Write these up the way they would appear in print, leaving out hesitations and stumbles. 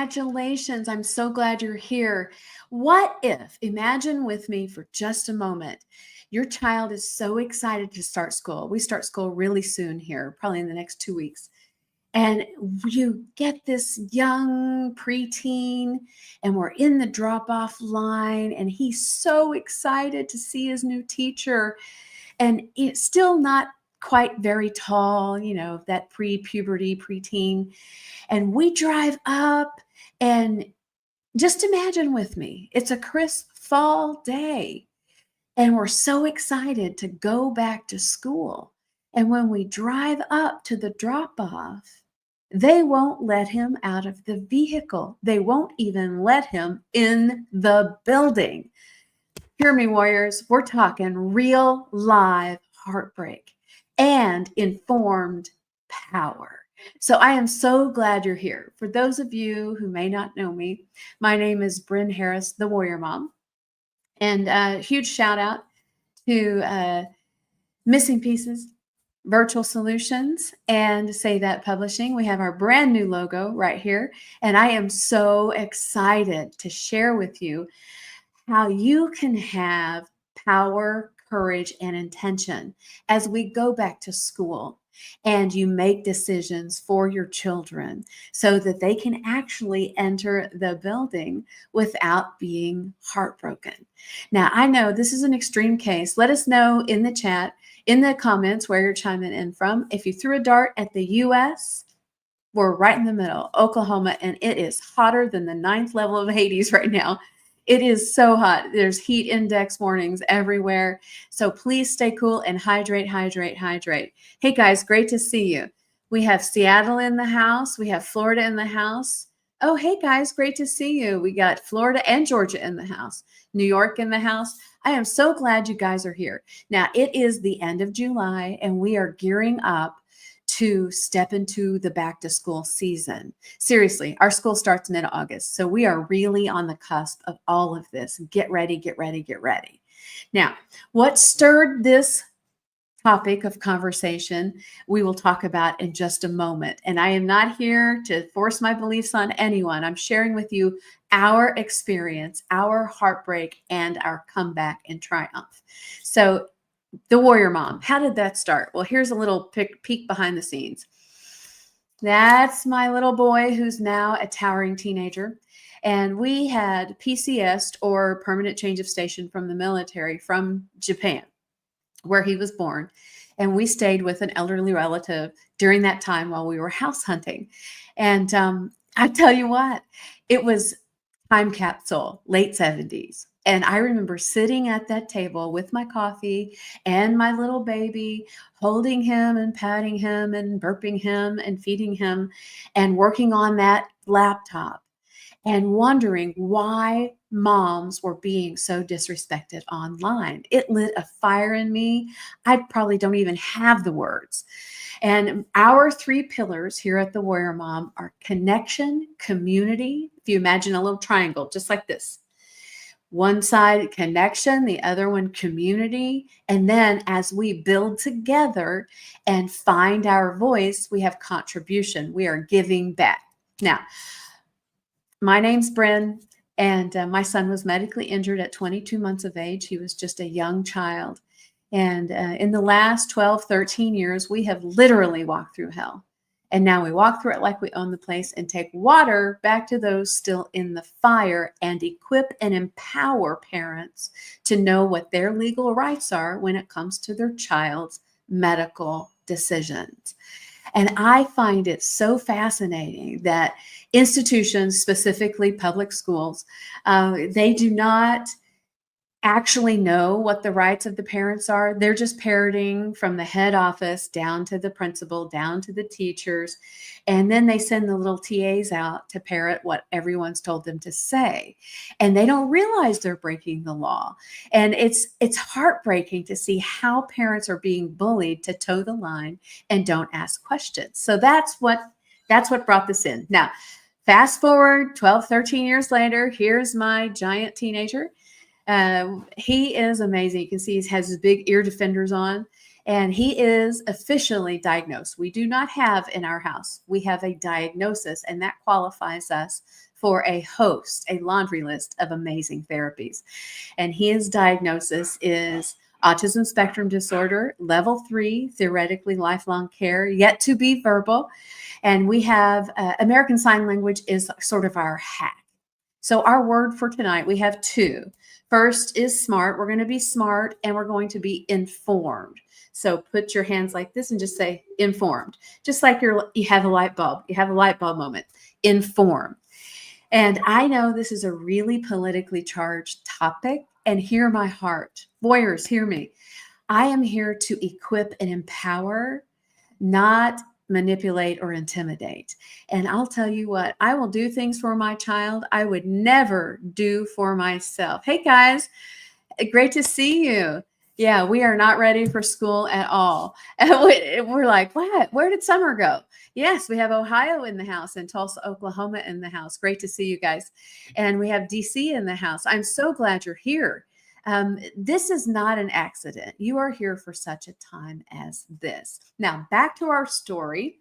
Congratulations. I'm so glad you're here. What if, imagine with me for just a moment, your child is so excited to start school. We start school really soon here, probably in the next 2 weeks. And you get this young preteen, and we're in the drop-off line, and he's so excited to see his new teacher. And it's still not quite very tall, that pre-puberty preteen. And we drive up, and just imagine with me, it's a crisp fall day, and we're so excited to go back to school. And when we drive up to the drop off, they won't let him out of the vehicle. They won't even let him in the building. Hear me, warriors. We're talking real live heartbreak and informed power. So I am so glad you're here. For those of you who may not know me, my name is Bren Harris, the Warrior Mom. And a huge shout out to Missing Pieces, Virtual Solutions, and Say That Publishing. We have our brand new logo right here. And I am so excited to share with you how you can have power, courage, and intention as we go back to school and you make decisions for your children so that they can actually enter the building without being heartbroken. Now, I know this is an extreme case. Let us know in the chat, in the comments, where you're chiming in from. If you threw a dart at the U.S., we're right in the middle, Oklahoma, and it is hotter than the 9th level of Hades right now. It is so hot. There's heat index warnings everywhere. So please stay cool and hydrate, hydrate, hydrate. Hey guys, great to see you. We have Seattle in the house. We have Florida in the house. Oh, hey guys, great to see you. We got Florida and Georgia in the house. New York in the house. I am so glad you guys are here. Now, it is the end of July and we are gearing up to step into the back to school season. Seriously, our school starts mid-August. So we are really on the cusp of all of this. Get ready, get ready, get ready. Now, what stirred this topic of conversation, we will talk about in just a moment. And I am not here to force my beliefs on anyone. I'm sharing with you our experience, our heartbreak, and our comeback and triumph. So the Warrior Mom, how did that start? Well, here's a little peek behind the scenes. That's my little boy who's now a towering teenager. And we had PCS'd, or permanent change of station, from the military from Japan, where he was born. And we stayed with an elderly relative during that time while we were house hunting. And I tell you what, it was time capsule, late 70s. And I remember sitting at that table with my coffee and my little baby, holding him and patting him and burping him and feeding him and working on that laptop and wondering why moms were being so disrespected online. It lit a fire in me. I probably don't even have the words. And our 3 pillars here at the Warrior Mom are connection, community. If you imagine a little triangle, just like this. One side connection, the other one community. And then as we build together and find our voice, we have contribution. We are giving back. Now, my name's Bren, and my son was medically injured at 22 months of age. He was just a young child. And in the last 12, 13 years, we have literally walked through hell. And now we walk through it like we own the place and take water back to those still in the fire and equip and empower parents to know what their legal rights are when it comes to their child's medical decisions. And I find it so fascinating that institutions, specifically public schools, they do not actually know what the rights of the parents are. They're just parroting from the head office down to the principal, down to the teachers. And then they send the little TAs out to parrot what everyone's told them to say. And they don't realize they're breaking the law. And it's heartbreaking to see how parents are being bullied to toe the line and don't ask questions. So that's what brought this in. Now, fast forward 12, 13 years later, here's my giant teenager. He is amazing. You can see he has his big ear defenders on, and he is officially diagnosed. We do not have in our house, we have a diagnosis, and that qualifies us for a laundry list of amazing therapies. And his diagnosis is autism spectrum disorder, level 3, theoretically lifelong care, yet to be verbal. And we have American Sign Language is sort of our hack. So our word for tonight, we have two. First is smart. We're going to be smart and we're going to be informed. So put your hands like this and just say informed. Just like you have a light bulb. You have a light bulb moment. Inform. And I know this is a really politically charged topic. And hear my heart. Warriors, hear me. I am here to equip and empower, not manipulate or intimidate. And I'll tell you what, I will do things for my child I would never do for myself. Hey guys, great to see you. Yeah, we are not ready for school at all. And we're like, what? Where did summer go? Yes, we have Ohio in the house and Tulsa, Oklahoma in the house. Great to see you guys. And we have DC in the house. I'm so glad you're here. This is not an accident. You are here for such a time as this. Now, back to our story.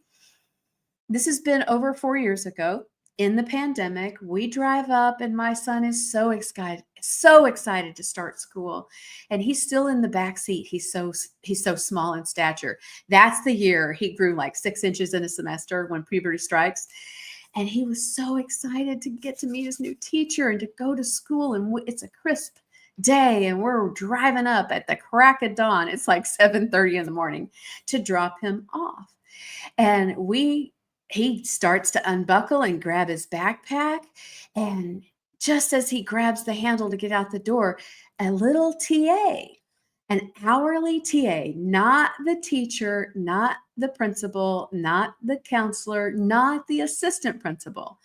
This has been over 4 years ago. In the pandemic, we drive up and my son is so excited to start school. And he's still in the back seat. He's so small in stature. That's the year he grew like 6 inches in a semester when puberty strikes. And he was so excited to get to meet his new teacher and to go to school. And it's a crisp day and we're driving up at the crack of dawn. It's like 7:30 in the morning to drop him off. And he starts to unbuckle and grab his backpack. And just as he grabs the handle to get out the door, a little TA, an hourly TA, not the teacher, not the principal, not the counselor, not the assistant principal,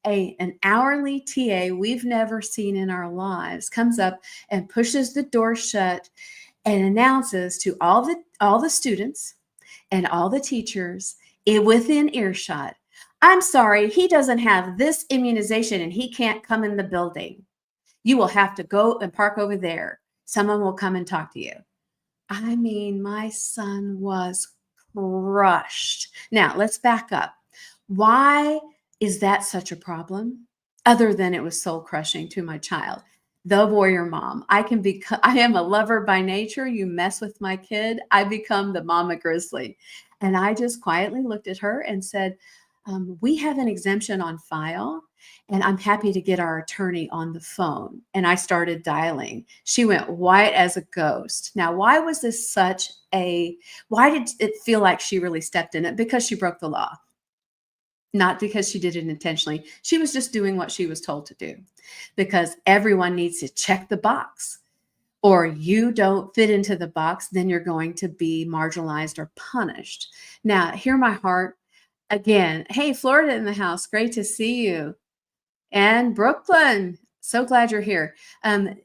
an hourly TA we've never seen in our lives comes up and pushes the door shut and announces to all the students and all the teachers within earshot, I'm sorry, he doesn't have this immunization and he can't come in the building. You will have to go and park over there. Someone will come and talk to you. I mean, my son was crushed. Now, let's back up. Why is that such a problem? Other than it was soul crushing to my child. The warrior mom. I am a lover by nature. You mess with my kid, I become the mama grizzly. And I just quietly looked at her and said, we have an exemption on file and I'm happy to get our attorney on the phone. And I started dialing. She went white as a ghost. Now, why was this why did it feel like she really stepped in it? Because she broke the law. Not because she did it intentionally. She was just doing what she was told to do because everyone needs to check the box, or you don't fit into the box, then you're going to be marginalized or punished. Now, hear my heart again. Hey, Florida in the house. Great to see you. And Brooklyn, so glad you're here.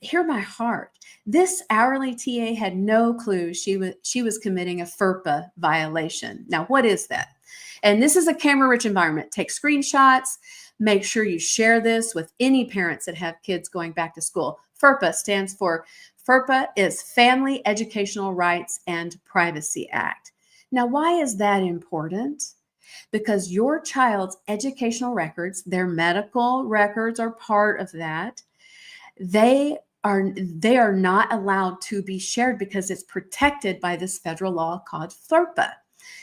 Hear my heart. This hourly TA had no clue she was committing a FERPA violation. Now, what is that? And this is a camera-rich environment. Take screenshots. Make sure you share this with any parents that have kids going back to school. FERPA stands for FERPA is Family Educational Rights and Privacy Act. Now, why is that important? Because your child's educational records, their medical records are part of that. They are not allowed to be shared because it's protected by this federal law called FERPA,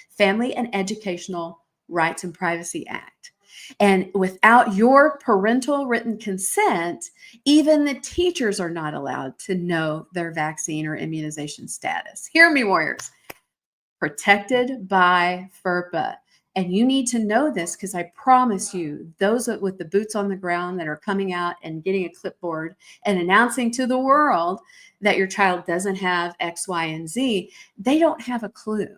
Family and Educational Rights and Privacy Act. And without your parental written consent, even the teachers are not allowed to know their vaccine or immunization status. Hear me, warriors. Protected by FERPA. And you need to know this because I promise you, those with the boots on the ground that are coming out and getting a clipboard and announcing to the world that your child doesn't have X, Y, and Z, they don't have a clue.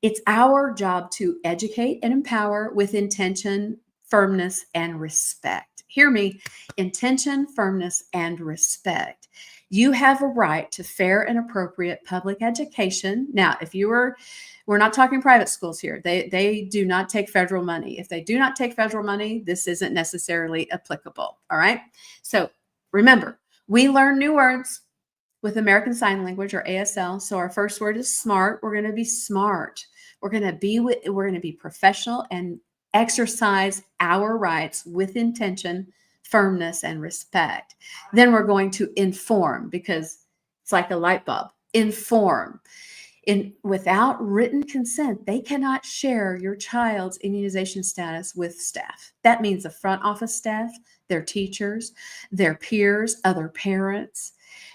It's our job to educate and empower with intention, firmness, and respect. Hear me, intention, firmness, and respect. You have a right to fair and appropriate public education. Now, we're not talking private schools here. They do not take federal money. If they do not take federal money, this isn't necessarily applicable. All right. So remember, we learn new words with American Sign Language or ASL. So our first word is smart. We're going to be smart. We're going to be professional and exercise our rights with intention, firmness, and respect. Then we're going to inform, because it's like a light bulb. Inform. Without written consent, they cannot share your child's immunization status with staff. That means the front office staff, their teachers, their peers, other parents.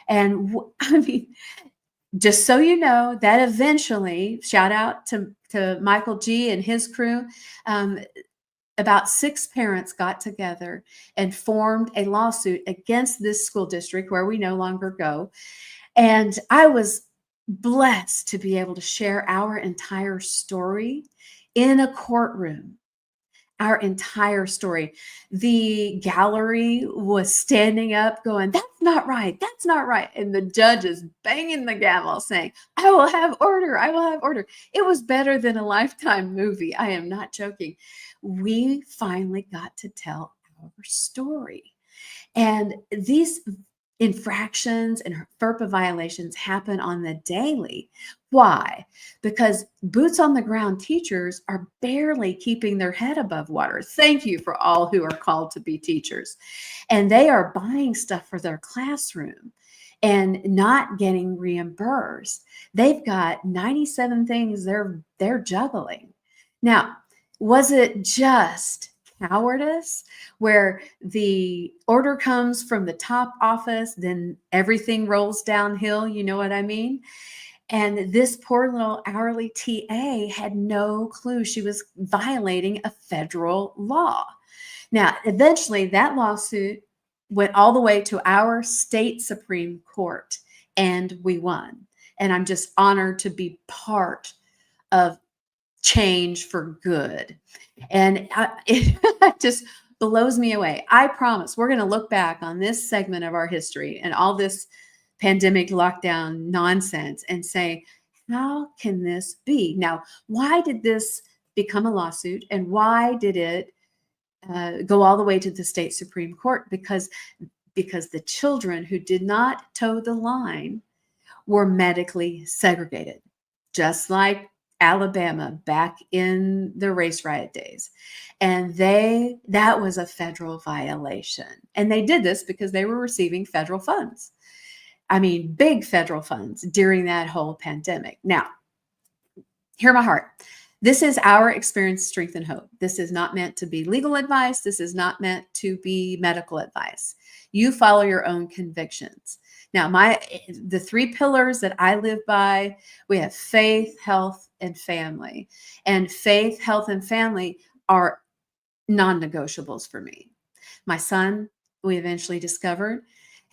And I mean, just so you know, that eventually, shout out to Michael G. and his crew, about 6 parents got together and formed a lawsuit against this school district where we no longer go. And I was blessed to be able to share our entire story in a courtroom. Our entire story. The gallery was standing up going, "That's not right. That's not right." And the judge is banging the gavel saying, "I will have order. I will have order." It was better than a Lifetime movie. I am not joking. We finally got to tell our story. And these infractions and FERPA violations happen on the daily. Why? Because boots on the ground teachers are barely keeping their head above water. Thank you for all who are called to be teachers. And they are buying stuff for their classroom and not getting reimbursed. They've got 97 things they're juggling. Now, was it just cowardice where the order comes from the top office, then everything rolls downhill? You know what I mean? And this poor little hourly TA had no clue she was violating a federal law. Now, eventually that lawsuit went all the way to our state Supreme Court, and we won. And I'm just honored to be part of change for good. And it just blows me away. I promise we're going to look back on this segment of our history and all this pandemic lockdown nonsense and say, how can this be? Now, why did this become a lawsuit, and why did it go all the way to the state Supreme Court? Because the children who did not toe the line were medically segregated, just like Alabama back in the race riot days. And that was a federal violation. And they did this because they were receiving federal funds. I mean, big federal funds during that whole pandemic. Now, hear my heart. This is our experience, strength, and hope. This is not meant to be legal advice. This is not meant to be medical advice. You follow your own convictions. Now, the 3 pillars that I live by, we have faith, health, and family. And faith, health, and family are non-negotiables for me. My son, we eventually discovered,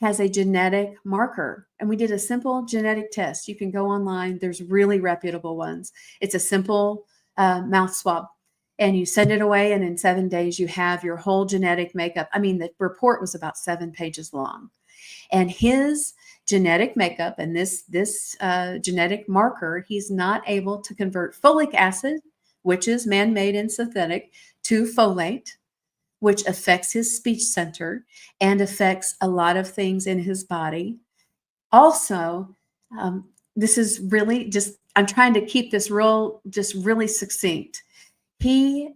has a genetic marker. And we did a simple genetic test. You can go online. There's really reputable ones. It's a simple mouth swab. And you send it away, and in 7 days, you have your whole genetic makeup. I mean, the report was about 7 pages long. And his genetic makeup and this genetic marker, he's not able to convert folic acid, which is man-made and synthetic, to folate, which affects his speech center and affects a lot of things in his body. Also, this is really just, I'm trying to keep this really succinct. He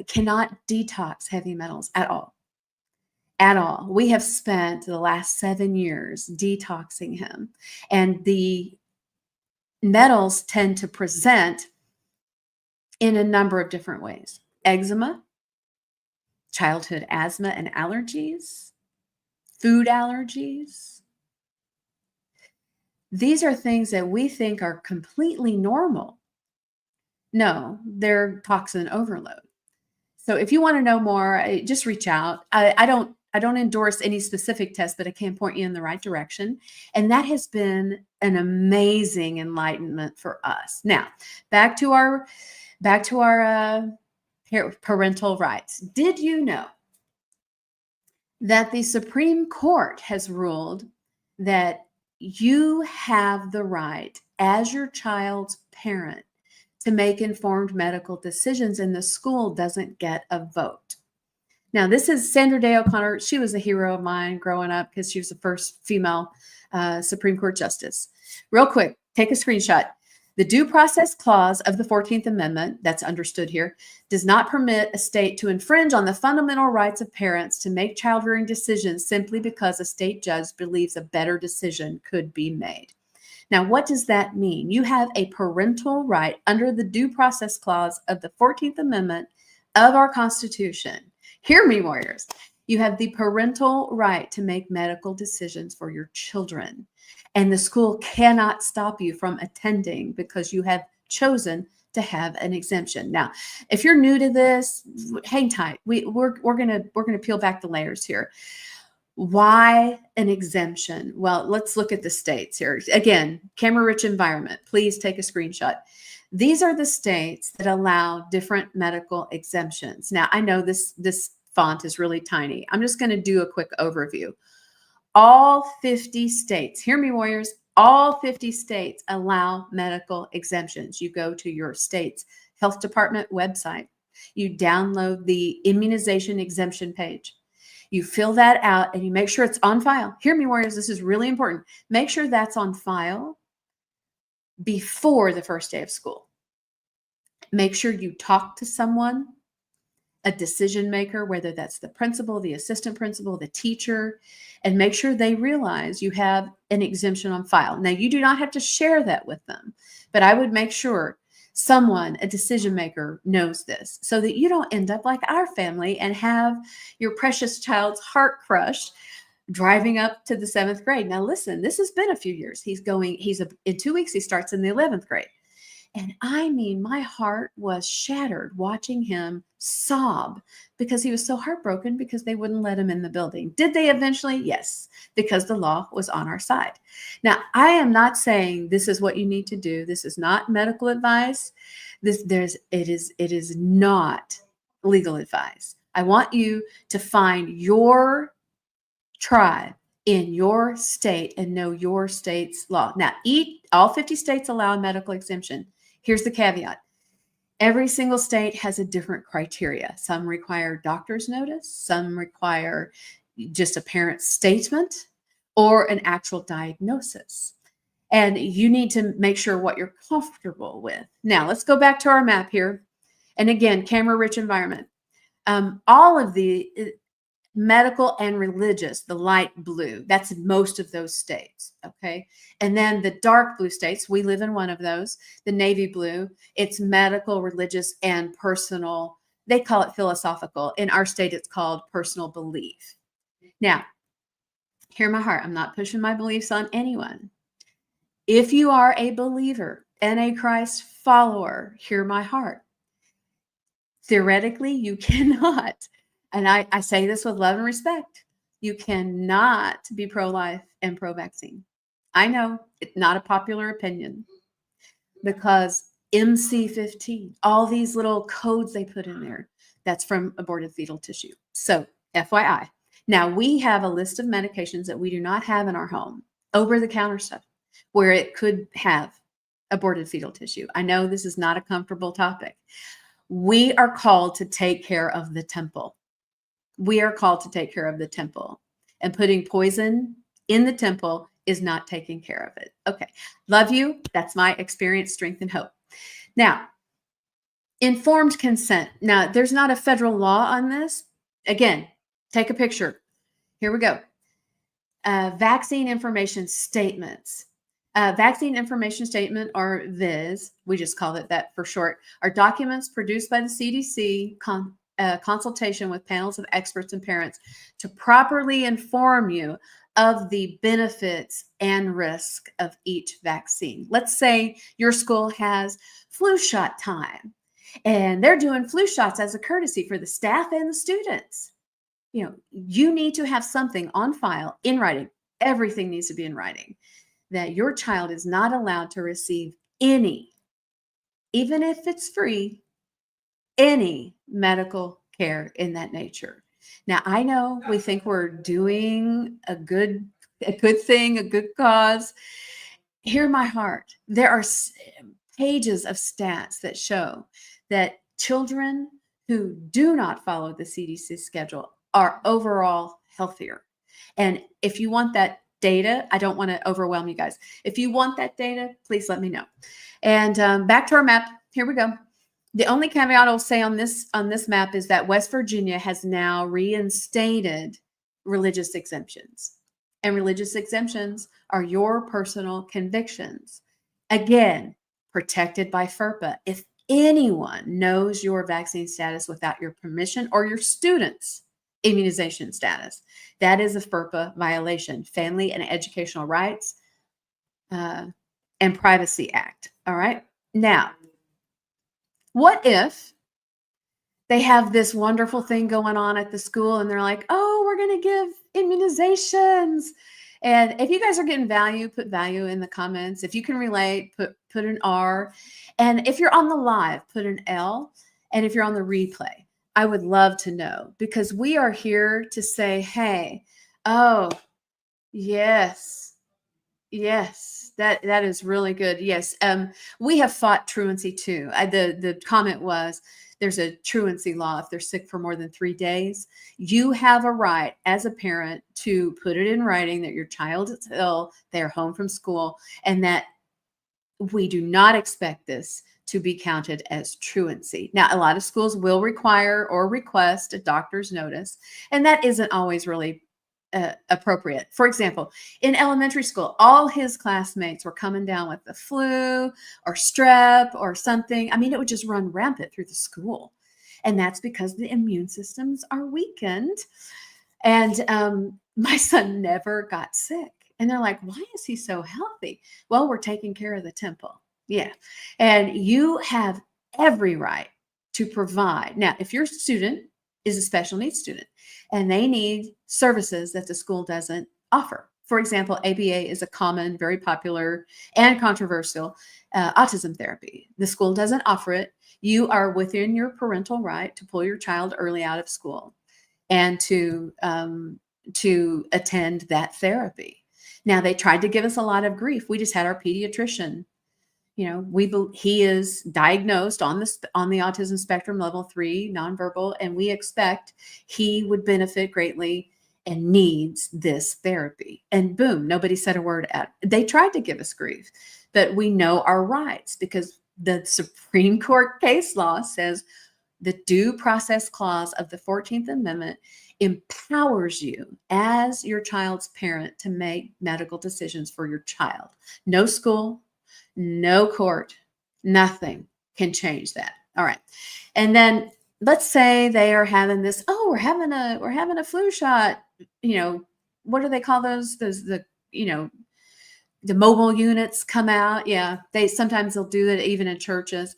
cannot detox heavy metals at all. At all. We have spent the last 7 years detoxing him. And the metals tend to present in a number of different ways. Eczema, childhood asthma and allergies, food allergies. These are things that we think are completely normal. No, they're toxin overload. So if you want to know more, just reach out. I don't endorse any specific test, but I can point you in the right direction. And that has been an amazing enlightenment for us. Now, back to our parental rights. Did you know that the Supreme Court has ruled that you have the right as your child's parent to make informed medical decisions, and the school doesn't get a vote? Now, this is Sandra Day O'Connor. She was a hero of mine growing up because she was the first female Supreme Court justice. Real quick, take a screenshot. The due process clause of the 14th Amendment, that's understood here, does not permit a state to infringe on the fundamental rights of parents to make child-rearing decisions simply because a state judge believes a better decision could be made. Now, what does that mean? You have a parental right under the due process clause of the 14th Amendment of our Constitution. Hear me, warriors. You have the parental right to make medical decisions for your children. And the school cannot stop you from attending because you have chosen to have an exemption. Now, if you're new to this, hang tight. We're gonna peel back the layers here. Why an exemption? Well, let's look at the states here. Again, camera-rich environment. Please take a screenshot. These are the states that allow different medical exemptions. Now, I know this font is really tiny. I'm just going to do a quick overview. All 50 states, hear me, warriors, all 50 states allow medical exemptions. You go to your state's health department website. You download the immunization exemption page. You fill that out and you make sure it's on file. Hear me, warriors, this is really important. Make sure that's on file before the first day of school. Make sure you talk to someone, a decision maker, whether that's the principal, the assistant principal, the teacher, and make sure they realize you have an exemption on file. Now, you do not have to share that with them, but I would make sure someone, a decision maker, knows this so that you don't end up like our family and have your precious child's heart crushed driving up to the 7th grade. Now, listen, this has been a few years. In 2 weeks, he starts in the 11th grade. And I mean, my heart was shattered watching him sob because he was so heartbroken because they wouldn't let him in the building. Did they eventually? Yes, because the law was on our side. Now, I am not saying this is what you need to do. This is not medical advice. It is not legal advice. I want you to find your tribe in your state and know your state's law. Now, all 50 states allow a medical exemption. Here's the caveat. Every single state has a different criteria. Some require doctor's notice. Some require just a parent's statement or an actual diagnosis. And you need to make sure what you're comfortable with. Now, let's go back to our map here. And again, camera-rich environment. All of the medical and religious, the light blue, that's most of those states, okay? And then the dark blue states, we live in one of those, the navy blue, it's medical, religious, and personal. They call it philosophical. In our state, it's called personal belief. Now, hear my heart. I'm not pushing my beliefs on anyone. If you are a believer and a Christ follower, hear my heart. Theoretically, you cannot, and I say this with love and respect, you cannot be pro-life and pro-vaccine. I know it's not a popular opinion because MC15, all these little codes they put in there, that's from aborted fetal tissue. So FYI. Now, we have a list of medications that we do not have in our home, over-the-counter stuff, where it could have aborted fetal tissue. I know this is not a comfortable topic. We are called to take care of the temple. We are called to take care of the temple. And putting poison in the temple is not taking care of it. Okay. Love you. That's my experience, strength, and hope. Now, informed consent. Now, there's not a federal law on this. Again, take a picture. Here we go. Vaccine information statements. Vaccine information statement, or VIS, we just call it that for short, are documents produced by the CDC, consultation with panels of experts and parents to properly inform you of the benefits and risk of each vaccine. Let's say your school has flu shot time and they're doing flu shots as a courtesy for the staff and the students. You know, you need to have something on file in writing. Everything needs to be in writing that your child is not allowed to receive any, even if it's free, any medical care in that nature. Now, I know we think we're doing a good thing, a good cause. Hear my heart. There are pages of stats that show that children who do not follow the CDC schedule are overall healthier. And if you want that data. I don't want to overwhelm you guys. If you want that data, please let me know. And back to our map. Here we go. The only caveat I'll say on this map is that West Virginia has now reinstated religious exemptions. And religious exemptions are your personal convictions. Again, protected by FERPA. If anyone knows your vaccine status without your permission, or your student's immunization status, that is a FERPA violation, Family and Educational Rights and Privacy Act. All right. Now, what if they have this wonderful thing going on at the school and they're like, oh, we're going to give immunizations. And if you guys are getting value, put value in the comments. If you can relate, put an R. And if you're on the live, put an L. And if you're on the replay, I would love to know, because we are here to say, hey, oh, yes, that is really good. Yes. We have fought truancy too. The comment was, there's a truancy law. If they're sick for more than 3 days, you have a right as a parent to put it in writing that your child is ill, they're home from school, and that we do not expect this to be counted as truancy. Now, a lot of schools will require or request a doctor's notice, and that isn't always really appropriate. For example, in elementary school, all his classmates were coming down with the flu or strep or something. I mean, it would just run rampant through the school. And that's because the immune systems are weakened. And my son never got sick. And they're like, why is he so healthy? Well, we're taking care of the temple. Yeah. And you have every right to provide. Now, if your student is a special needs student and they need services that the school doesn't offer. For example, ABA is a common, very popular and controversial autism therapy. The school doesn't offer it. You are within your parental right to pull your child early out of school and to attend that therapy. Now, they tried to give us a lot of grief. We just had our pediatrician. You know, he is diagnosed on the autism spectrum level 3 nonverbal, and we expect he would benefit greatly and needs this therapy. And boom, nobody said a word at it. They tried to give us grief, but we know our rights because the Supreme Court case law says the due process clause of the 14th Amendment empowers you as your child's parent to make medical decisions for your child. No school, no court, nothing can change that. All right. And then let's say they are having this, oh, we're having a flu shot. You know, what do they call those? The mobile units come out. Yeah. Sometimes they'll do it even in churches.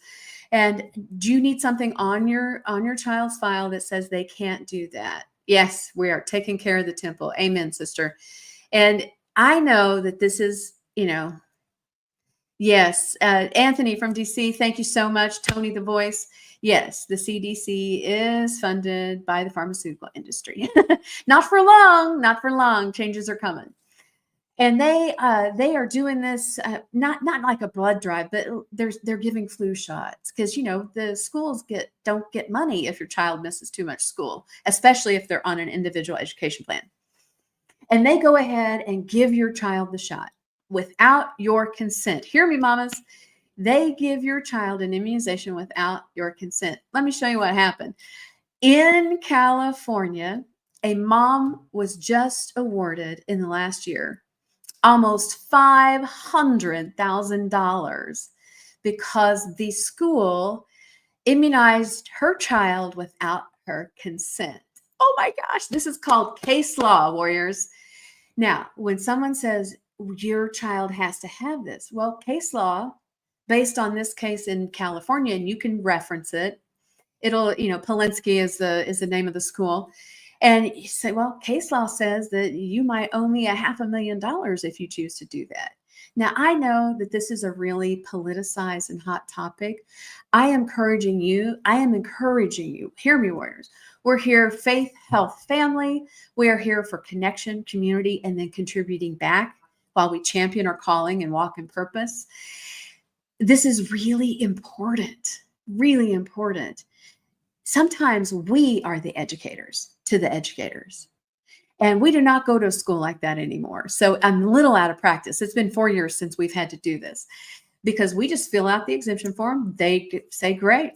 And do you need something on your child's file that says they can't do that? Yes, we are taking care of the temple. Amen, sister. And I know that this is, yes. Anthony from DC, thank you so much. Tony the Voice. Yes, the CDC is funded by the pharmaceutical industry. Not for long. Changes are coming. And they are doing this, not like a blood drive, but they're giving flu shots because, the schools don't get money if your child misses too much school, especially if they're on an individual education plan. And they go ahead and give your child the shot without your consent. Hear me, mamas. They give your child an immunization without your consent. Let me show you what happened. In California, a mom was just awarded in the last year almost $500,000 because the school immunized her child without her consent. Oh my gosh, this is called case law, warriors. Now, when someone says your child has to have this, well, case law, based on this case in California, and you can reference it. It'll, Polinsky is the name of the school. And you say, well, case law says that you might owe me $500,000 if you choose to do that. Now, I know that this is a really politicized and hot topic. I am encouraging you. Hear me, warriors. We're here, faith, health, family. We are here for connection, community, and then contributing back while we champion our calling and walk in purpose. This is really important, really important. Sometimes we are the educators to the educators. And we do not go to a school like that anymore. So I'm a little out of practice. It's been 4 years since we've had to do this because we just fill out the exemption form. They say, great,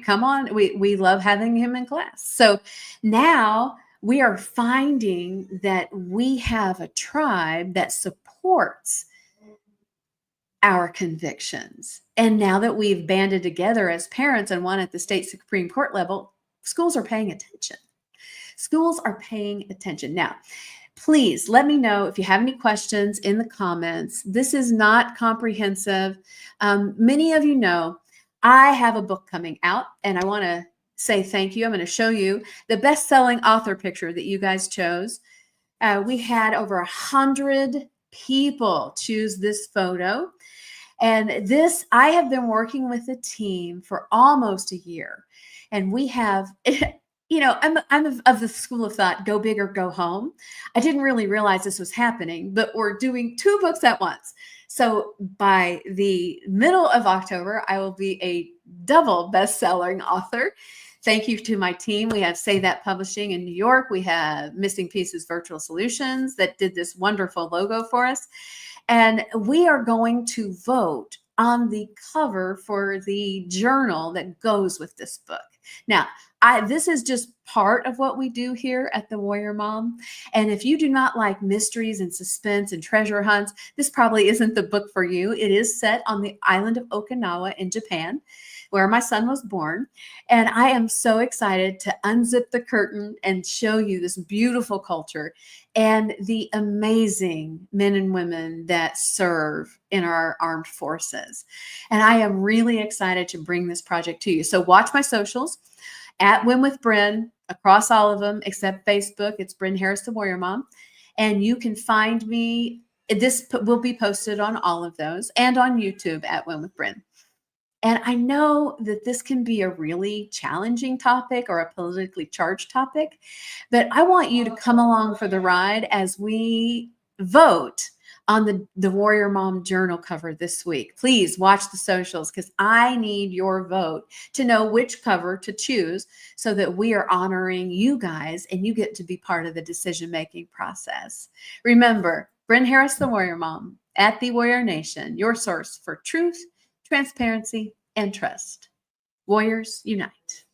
come on. We love having him in class. So now we are finding that we have a tribe that supports our convictions. And now that we've banded together as parents and one at the state Supreme Court level, schools are paying attention. Schools are paying attention. Now, please let me know if you have any questions in the comments. This is not comprehensive. Many of you know I have a book coming out, and I want to say thank you. I'm going to show you the best-selling author picture that you guys chose. We had over 100 people choose this photo. And this, I have been working with a team for almost a year. And we have, I'm of the school of thought, go big or go home. I didn't really realize this was happening, but we're doing 2 books at once. So by the middle of October, I will be a double best-selling author. Thank you to my team. We have Say That Publishing in New York. We have Missing Pieces Virtual Solutions that did this wonderful logo for us. And we are going to vote on the cover for the journal that goes with this book. Now, this is just part of what we do here at the Warrior Mom. And if you do not like mysteries and suspense and treasure hunts, this probably isn't the book for you. It is set on the island of Okinawa in Japan, where my son was born. And I am so excited to unzip the curtain and show you this beautiful culture and the amazing men and women that serve in our armed forces. And I am really excited to bring this project to you. So watch my socials at Win with Bren, across all of them except Facebook. It's Bren Harris, the Warrior Mom. And you can find me. This will be posted on all of those and on YouTube at Win with Bren. And I know that this can be a really challenging topic or a politically charged topic, but I want you to come along for the ride as we vote on the Warrior Mom Journal cover this week. Please watch the socials because I need your vote to know which cover to choose so that we are honoring you guys and you get to be part of the decision-making process. Remember, Bren Harris, the Warrior Mom, at the Warrior Nation, your source for truth, transparency, and trust. Warriors unite.